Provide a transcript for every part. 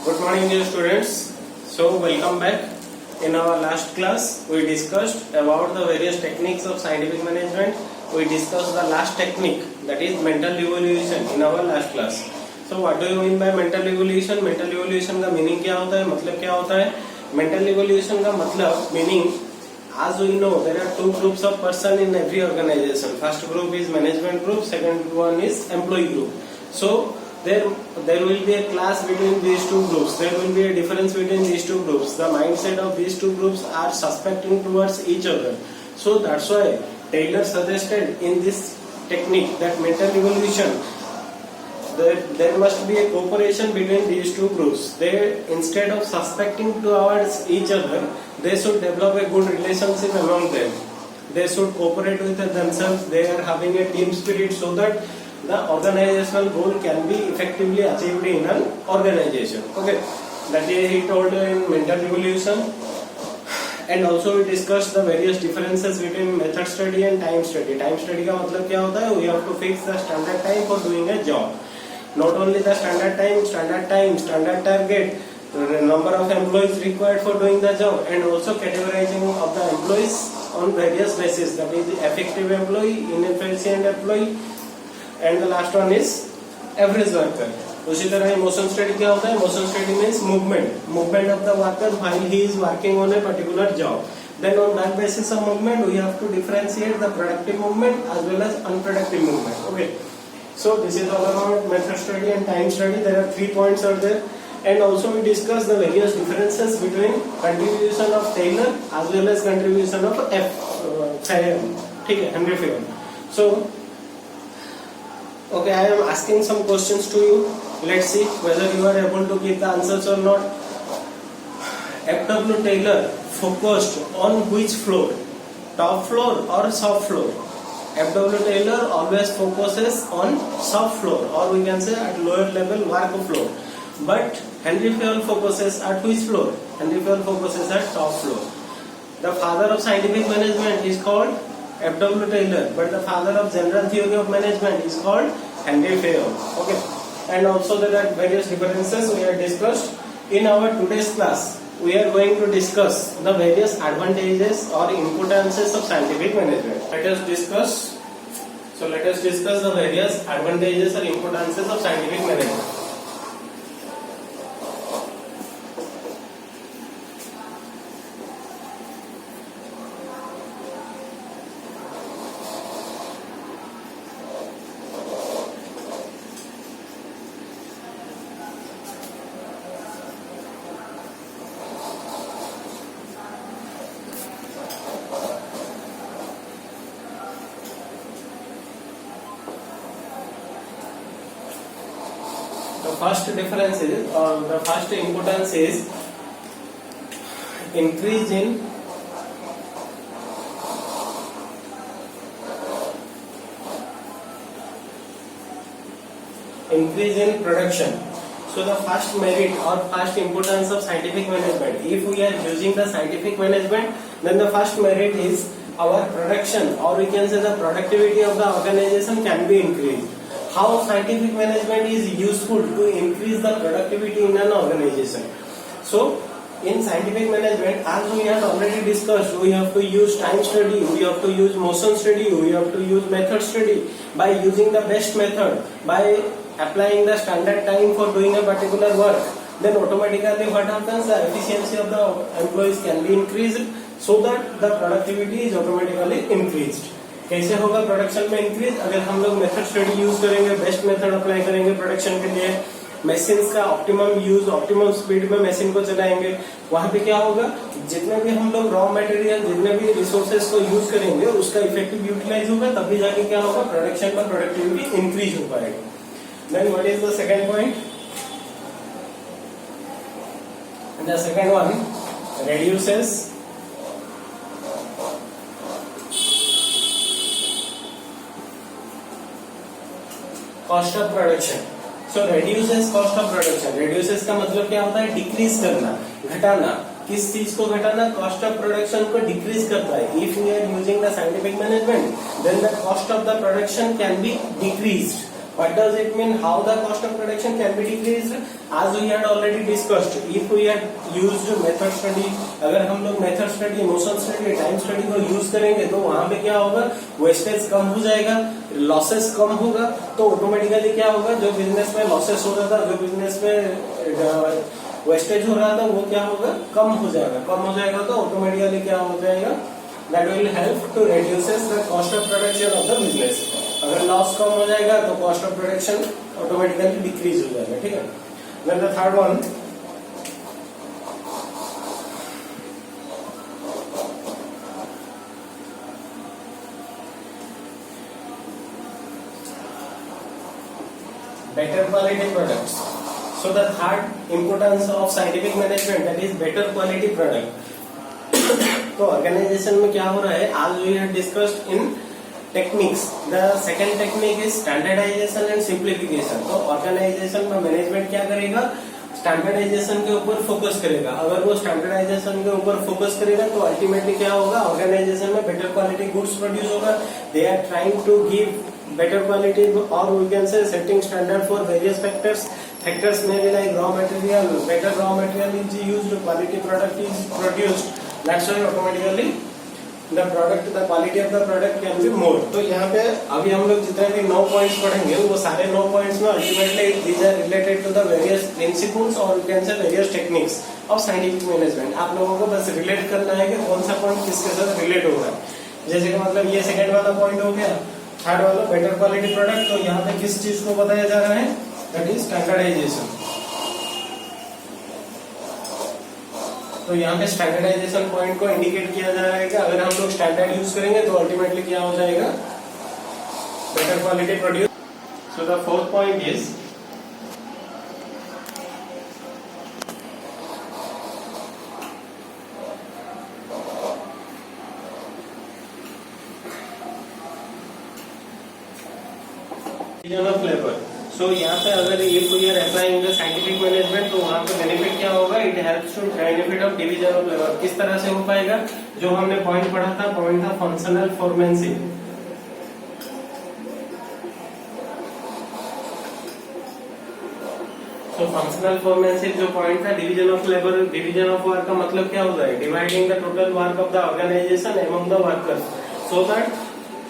Good morning, dear students. So, welcome back. In our last class, we discussed about the various techniques of scientific management. We discussed the last technique, that is mental evaluation, in our last class. So, what do you mean by mental evaluation? Mental evaluation का meaning क्या होता है? मतलब क्या होता है? Mental evaluation का मतलब meaning, as we know, there are two groups of person in every organization. First group is management group. Second one is employee group. So there will be a clash between these two groups. There will be a difference between these two groups. The mindset of these two groups are suspecting towards each other. So that's why Taylor suggested in this technique that mental evaluation, there must be a cooperation between these two groups. They, instead of suspecting towards each other, they should develop a good relationship among them. They should cooperate with themselves. They are having a team spirit so that the organizational goal can be effectively achieved in an organization. Okay, that is he told in mental evaluation. And also we discussed the various differences between method study and time study. Time study का मतलब क्या होता है? We have to fix the standard time for doing a job. Not only the standard time, standard target, the number of employees required for doing the job, and also categorizing of the employees on various basis. That is effective employee, inefficient employee, and the last one is average worker. उसी तरह motion study क्या होता है? Motion study means movement of the worker while he is working on a particular job. Then on that basis of movement, we have to differentiate the productive movement as well as unproductive movement. Okay. So this is all about method study and time study. There are 3 points out there, and also we discuss the various differences between contribution of Taylor as well as contribution of Fayem. ठीक है, Henry Fayem. So okay, I am asking some questions to you. Let's see whether you are able to give the answers or not. F.W. Taylor focused on which floor? Top floor or soft floor? F.W. Taylor always focuses on soft floor, or we can say at lower level work floor. But Henry Fayol focuses at which floor? Henry Fayol focuses at top floor. The father of scientific management is called F.W. Taylor, but the father of general theory of management is called Henry Fayol. Okay, and also there are various differences we have discussed. In our today's class, we are going to discuss the various advantages or importances of scientific management. Let us discuss the various advantages or importances of scientific management. The first difference is, or the first importance is increase in production. So the first merit or first importance of scientific management, if we are using the scientific management, then the first merit is our production, or we can say the productivity of the organization can be increased. How scientific management is useful to increase the productivity in an organization? So in scientific management, as we have already discussed, we have to use time study, we have to use motion study, we have to use method study. By using the best method, by applying the standard time for doing a particular work, then automatically what happens? The efficiency of the employees can be increased, so that the productivity is automatically increased. कैसे होगा production में increase? अगर हम लोग method study use करेंगे, best method apply करेंगे production के लिए, मशीन्स का ऑप्टिमम यूज, ऑप्टिमम स्पीड में मशीन को चलाएंगे, वहां पे क्या होगा? जितने भी हम लोग रॉ मटेरियल, जितने भी रिसोर्सेज को यूज करेंगे, उसका इफेक्टिव यूटिलाइज होगा, तभी जाके क्या होगा? प्रोडक्शन में प्रोडक्टिविटी इंक्रीज हो पाएगा. Then what is the second point? The second one, reduces cost of production. So reduces cost of production. Reduces का मतलब क्या होता है? डिक्रीज करना, घटाना. किस चीज को घटाना? कॉस्ट ऑफ प्रोडक्शन को डिक्रीज करता है. If we are using the scientific management, then the cost of the production can be decreased. What does it mean? How the cost of production can be decreased? As we had already discussed, if we had used method study, अगर हम लोग method study, emotion study, time study को use करेंगे तो वहां पे क्या होगा, वेस्टेज कम हो जाएगा, लॉसेस कम होगा, तो ऑटोमेटिकली क्या होगा, जो बिजनेस में लॉसेस हो रहा था, जो बिजनेस में वेस्टेज हो रहा था, वो क्या होगा, कम हो जाएगा। कम हो जाएगा तो ऑटोमेटिकली क्या हो जाएगा, that will help to reduces the cost of production of the business। अगर लॉस कम हो जाएगा तो cost of production automatically decrease हो जाएगा, ठीक है। Then the third one, better quality products। So the third importance of scientific management, that is better quality product। तो ऑर्गेनाइजेशन में क्या हो रहा है, आज we have discussed in techniques, the second technique is standardisation and simplification. तो organisation में management क्या करेगा, स्टैंडर्डाइजेशन के ऊपर फोकस करेगा। अगर वो स्टैंडर्डाइजेशन के ऊपर फोकस करेगा तो अल्टीमेटली क्या होगा, ऑर्गेनाइजेशन में बेटर क्वालिटी गुड्स प्रोड्यूस होगा। They are trying to give better quality, or we can say setting standard for various factors। Factors may be like raw material, better raw material is used, quality product is produced, that's why automatically the product, the quality of the product can be more। तो यहाँ पे अभी हम लोग जितने भी 9 points पढ़ेंगे वो सारे 9 पॉइंट्स में ultimately these are related to the various principles or we can say various techniques of scientific management। आप लोगों को बस रिलेट करना है कि कौन सा पॉइंट किसके साथ रिलेट होगा। जैसे कि मतलब ये सेकंड वाला पॉइंट हो गया, थर्ड वाला बेटर क्वालिटी प्रोडक्ट, तो यहाँ पे किस चीज को बताया जा रहा है, दैट इज स्टैंडर्डाइजेशन। तो यहाँ पे स्टैंडर्डाइजेशन पॉइंट को इंडिकेट किया जा रहा है कि अगर हम लोग स्टैंडर्ड यूज करेंगे तो अल्टीमेटली क्या हो जाएगा, better quality produce. So the fourth point is division of labour. So यहाँ पे अगर if we are applying the scientific management तो वहाँ पे बेनिफिट क्या होगा, it helps to benefit of division of labour. किस तरह से हो पाएगा, जो हमने पॉइंट पढ़ा था, पॉइंट था फंक्शनल फोरमेनशिप। तो फंक्शनल फोरमेनशिप जो पॉइंट था, division of labour, division of work का मतलब क्या होता है, dividing the total work of the organisation among the workers so that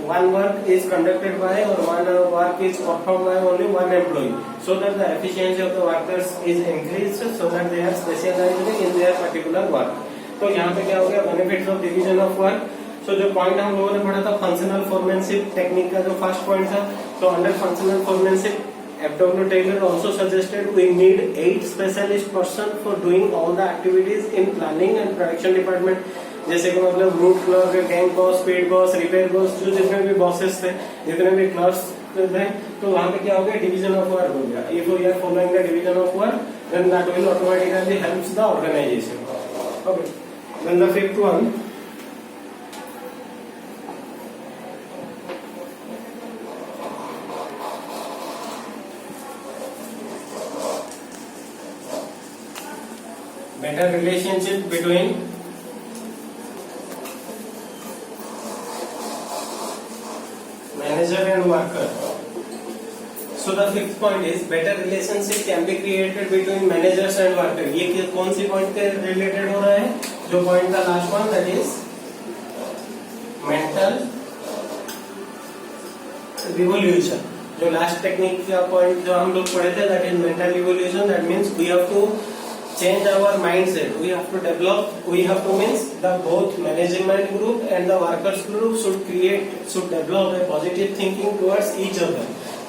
one work is conducted by or one work is performed by only one employee, so that the efficiency of the workers is increased, so that they are specialized in their particular work। तो यहाँ पे क्या हो गया, benefits of division of work। so जो point हम लोगों ने पढ़ा था फंक्शनल फोरमेनशिप टेक्निक का जो फर्स्ट पॉइंट था, तो under functional foremanship FW Taylor also suggested we need 8 specialist person for doing all the activities in planning and production department। जैसे कि मतलब root clerk, gang boss, speed boss, repair boss, जो जितने भी bosses थे, जितने भी क्लर्क्स थे, तो वहां पे क्या हो गया, डिवीजन ऑफ वर्क हो गया। If we are following the division of work then that will automatically helps the organisation. Okay, then the fifth one, better relationship between manager and worker। So the fifth point is better relationship can be created between managers and worker। ये कौन C point के related हो रहा है, जो point का last one, that is mental revolution. जो last technique का पॉइंट जो हम लोग पढ़े थे, that is mental revolution. That means we have to change our mindset, we have to develop, we have to means the both management group and the workers group should develop a positive thinking towards each other।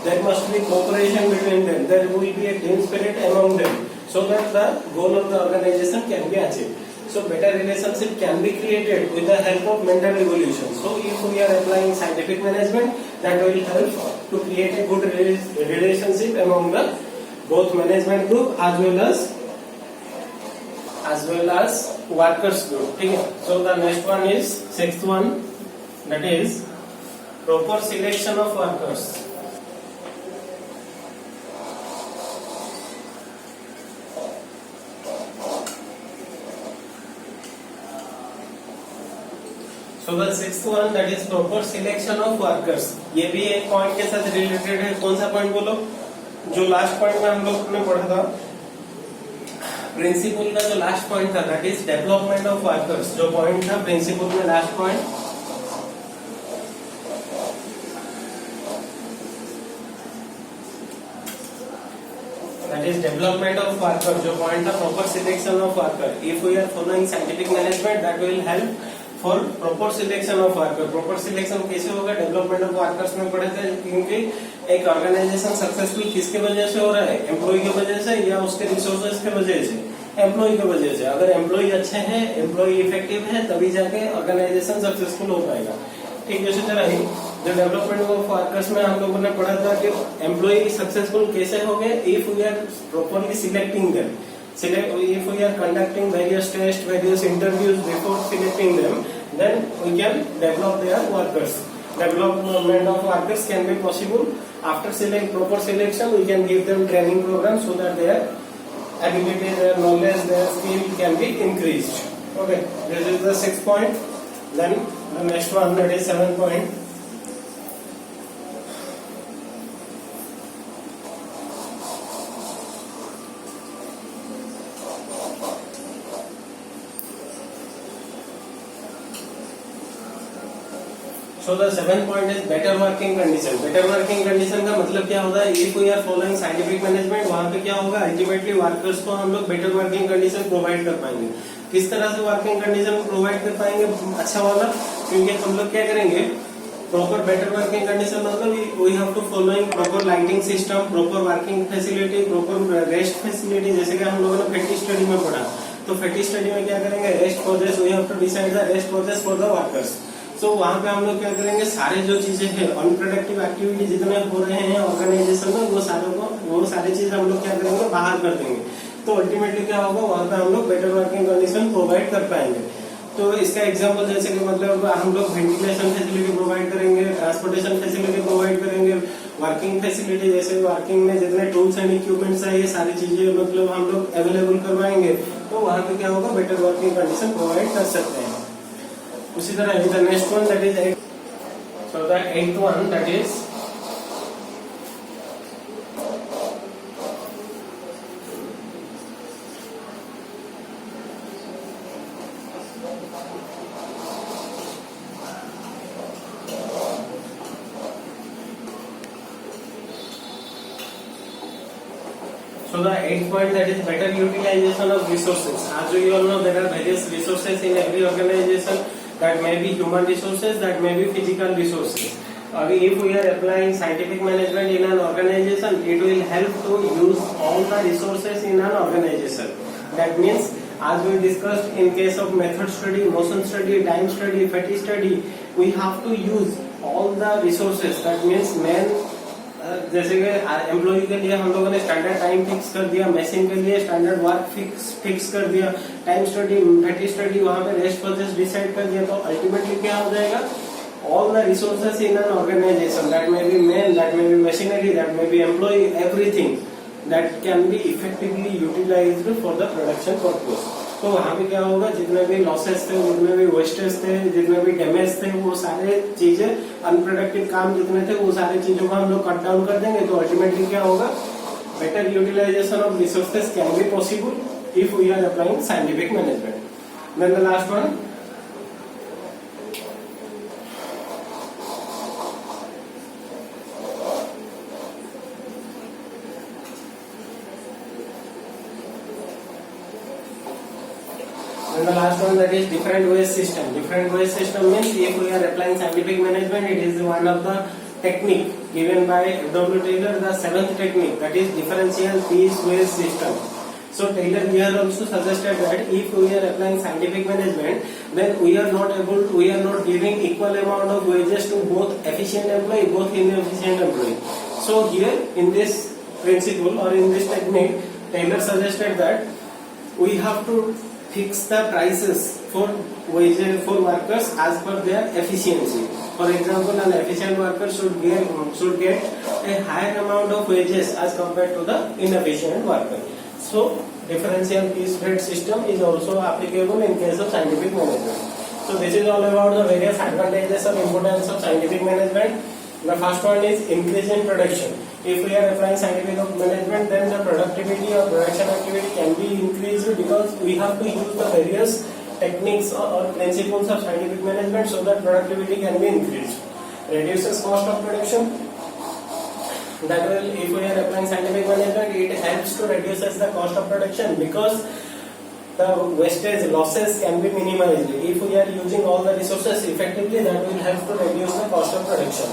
There must be cooperation between them, there will be a team spirit among them, so that the goal of the organization can be achieved। So better relationship can be created with the help of mental revolution। So if we are applying scientific management, that will help to create a good relationship among the both management group as well as workers group। ठीक है। So the next one is sixth one, that is proper selection of workers। So the sixth one, that is proper selection of workers. ये भी एक point के साथ related है. कौन सा पॉइंट बोलो? जो लास्ट पॉइंट में हम लोग ने पढ़ा था, प्रिंसिपल का जो लास्ट पॉइंट था, that is development of workers. जो पॉइंट था प्रिंसिपल में last point, that is development of worker. जो point था proper selection of worker. If we are following scientific management, that will help for proper selection of worker. Proper selection कैसे होगा? development of workers में पढ़े थे, क्योंकि एक organisation successful किसके वजह से हो रहा है? एम्प्लॉय की वजह से या उसके रिसोर्सेज की वजह से? एम्प्लॉय की वजह से. अगर एम्प्लॉय अच्छे हैं, एम्प्लॉय इफेक्टिव है, तभी जाके ऑर्गेनाइजेशन सक्सेसफुल हो पाएगा. ठीक इसी तरह ही जो डेवलपमेंट ऑफ वर्कर्स में हम लोगों ने पढ़ा था कि एम्प्लॉय सक्सेसफुल कैसे हो गए? If we are properly selecting them, if we are conducting various tests, various interviews before selecting them, then we can develop their workers. Development of workers can be possible after proper selection. We can give them training programs so that their ability, their knowledge, their skill can be increased. Okay, this is the 6th point. Then the next one, that is 7th point. So the 7th point is better working condition. Better working condition का मतलब क्या होता है? If we are following scientific management, वहाँ पे क्या होगा? Ultimately workers को हम लोग better working condition provide कर पाएंगे. किस तरह से working condition provide कर पाएंगे? अच्छा वाला, क्योंकि हम लोग क्या करेंगे? Proper better working condition मतलब we have to following proper lighting system, proper working facility, proper rest facility. जैसे कि हम लोगों ने FATI study में पढ़ा, तो FATI study में क्या करेंगे? Rest process, we have to decide the rest process for the workers. तो वहाँ पे हम लोग क्या करेंगे? सारे जो चीजें हैं, अनप्रोडक्टिव एक्टिविटी जितने हो रहे हैं ऑर्गेनाइजेशन में, वो सारी चीज हम लोग क्या करेंगे? बाहर कर देंगे. तो अल्टीमेटली क्या होगा? वहाँ पे हम लोग बेटर वर्किंग कंडीशन प्रोवाइड कर पाएंगे. तो इसका एग्जांपल जैसे कि मतलब हम लोग वेंटिलेशन फैसिलिटी प्रोवाइड करेंगे, ट्रांसपोर्टेशन फैसिलिटी प्रोवाइड करेंगे, वर्किंग फैसिलिटी जैसे वर्किंग में जितने टूल्स एंड इक्विपमेंट्स है, ये सारी चीजें मतलब हम लोग अवेलेबल करवाएंगे. तो वहाँ पे क्या होगा? बेटर वर्किंग कंडीशन प्रोवाइड कर सकते हैं. उसी तरह the next one, that is 8. So the 8th one, that is so the 8th point, that is better utilization of resources. As you all know, there are various resources in every organization. That may be human resources, that may be physical resources. If we are applying scientific management in an organization, it will help to use all the resources in an organization. That means, as we discussed in case of method study, motion study, time study, FATI study, we have to use all the resources. That means जैसे कि employ के लिए हम लोगों ने standard time fix कर दिया, machine के लिए स्टैंडर्ड वर्क फिक्स कर दिया, टाइम स्टडी, FATI स्टडी, वहाँ पे रेस्ट प्रोसेस डिसाइड कर दिया. तो अल्टीमेटली क्या हो जाएगा? All the resources in an organisation, that may be man, that may be machinery, that may be employ, everything that can be effectively utilised for the production purpose. तो वहाँ पे क्या होगा? जितने भी लॉसेस थे, जितने भी वेस्टेज थे, जितने भी डैमेज थे, वो सारे चीजें, अनप्रोडक्टिव काम जितने थे, वो सारी चीजों को हम लोग कट डाउन कर देंगे. तो अल्टीमेटली क्या होगा? Better utilisation of resources can be possible if we are applying scientific management. Then the last one, and the last one, that is different waste system. Different waste system means if we are applying scientific management, it is one of the technique given by W. Taylor, the 7th technique, that is differential piece waste system. So Taylor here also suggested that if we are applying scientific management, then we are not giving equal amount of wages to both efficient employee, both inefficient employee. So here in this principle or in this technique, Taylor suggested that we have to fix the prices for wages for workers as per their efficiency. For example, an efficient worker should get a higher amount of wages as compared to the inefficient worker. So differential piece rate system is also applicable in case of scientific management. So this is all about the various advantages of importance of scientific management. The first one is increase in production. If we are applying scientific management, then the productivity or production activity can be increased because we have to use the various techniques or principles of scientific management so that productivity can be increased. Reduces cost of production. That will, if we are applying scientific management, it helps to reduces the cost of production because the wastage losses can be minimized. If we are using all the resources effectively, that will help to reduce the cost of production.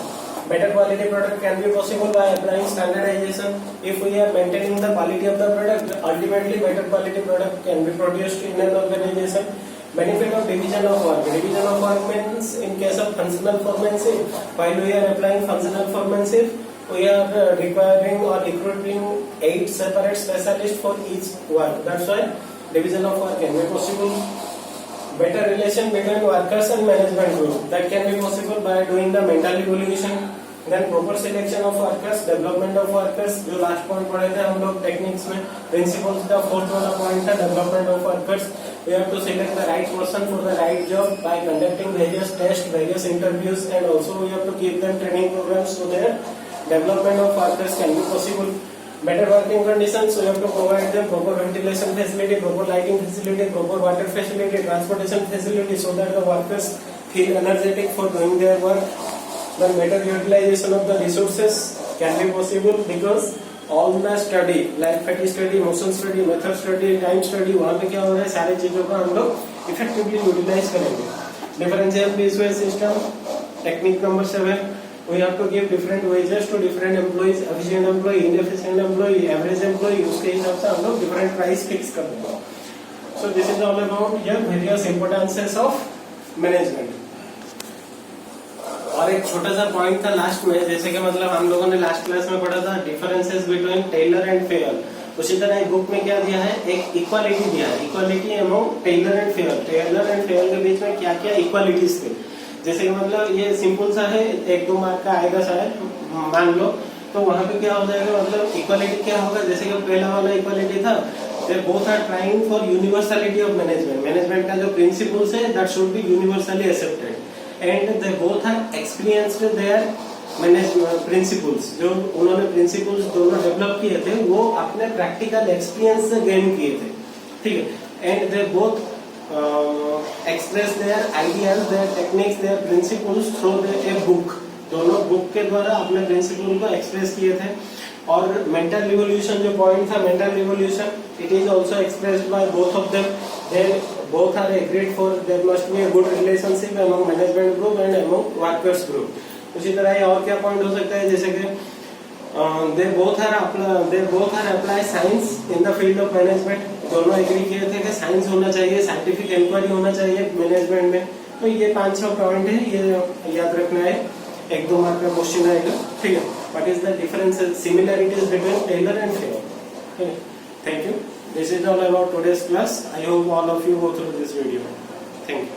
Better quality product can be possible by applying standardization. If we are maintaining the quality of the product, ultimately better quality product can be produced in an organization. Benefit of division of work. Division of work means in case of functional foremanship, while we are applying functional foremanship, we are requiring or recruiting 8 separate specialists for each work. That's why division of work can be possible. Better relation between workers and management group, that can be possible by doing the mental evaluation. Then proper selection of workers, development of workers. जो last point पढ़े थे हम लोग techniques में, principles का fourth वाला point था development of workers. We have to select the right person for the right job by conducting various tests, various interviews, and also we have to give them training programs so their development of workers can be possible. Better working conditions, we have to provide them proper ventilation facility, proper lighting facility, proper water facility, transportation facility so that the workers feel energetic for doing their work. Then better utilization of the resources can be possible because all the study like fatigue study, motion study, method study, time study, वहाँ पे क्या हो रहा है, सारी चीजों का हम लोग effectively utilize करेंगे. Differential piecewise system, technique number 7. We have to give different wages to different employees, efficient employee, inefficient employee, average employee. उसके हिसाब से हम लोग different price fix कर देंगे. So this is all about your various importances of management. और एक छोटा सा पॉइंट था लास्ट में, जैसे कि मतलब हम लोगों ने लास्ट क्लास में पढ़ा था differences between Taylor and Fayol. उसी तरह एक बुक में क्या दिया है, एक इक्वालिटी दिया है, equality among Taylor and Fayol. Taylor and Fayol के बीच में क्या क्या इक्वालिटीज थे, जैसे कि मतलब ये सिंपल सा है, 1-2 मार्क का आएगा शायद मान लो, तो वहां पे क्या हो जाएगा, मतलब इक्वालिटी क्या होगा, जैसे कि पहला वाला इक्वालिटी था, they both are trying for universality of management. Management का जो प्रिंसिपल्स है that should be universally accepted and they both are experienced their management principles. जो उन्होंने प्रिंसिपल्स दोनों डेवलप किए थे वो अपने प्रैक्टिकल एक्सपीरियंस से गेन किए थे, ठीक है. And they both express their ideas, their techniques, their principles through a book. दोनों बुक के द्वारा अपने प्रिंसिपल को एक्सप्रेस किए थे. और मेंटल रिवोल्यूशन जो पॉइंट था, mental revolution, it is also expressed by both of them. They both are agreed for there must be a good relationship among management group and among workers group. उसी तरह और क्या point हो सकता है, जैसे कि they both are apply science in the field of management. दोनों एग्री किए थे कि साइंस होना चाहिए, साइंटिफिक इंक्वायरी होना चाहिए मैनेजमेंट में. तो ये 5-6 पॉइंट है, ये याद रखना है, 1-2 मार्क का क्वेश्चन आएगा, ठीक है. What is the difference, similarities between Taylor and Fayol. Thank you. This is all about today's class. I hope all of you go through this video. Thank you.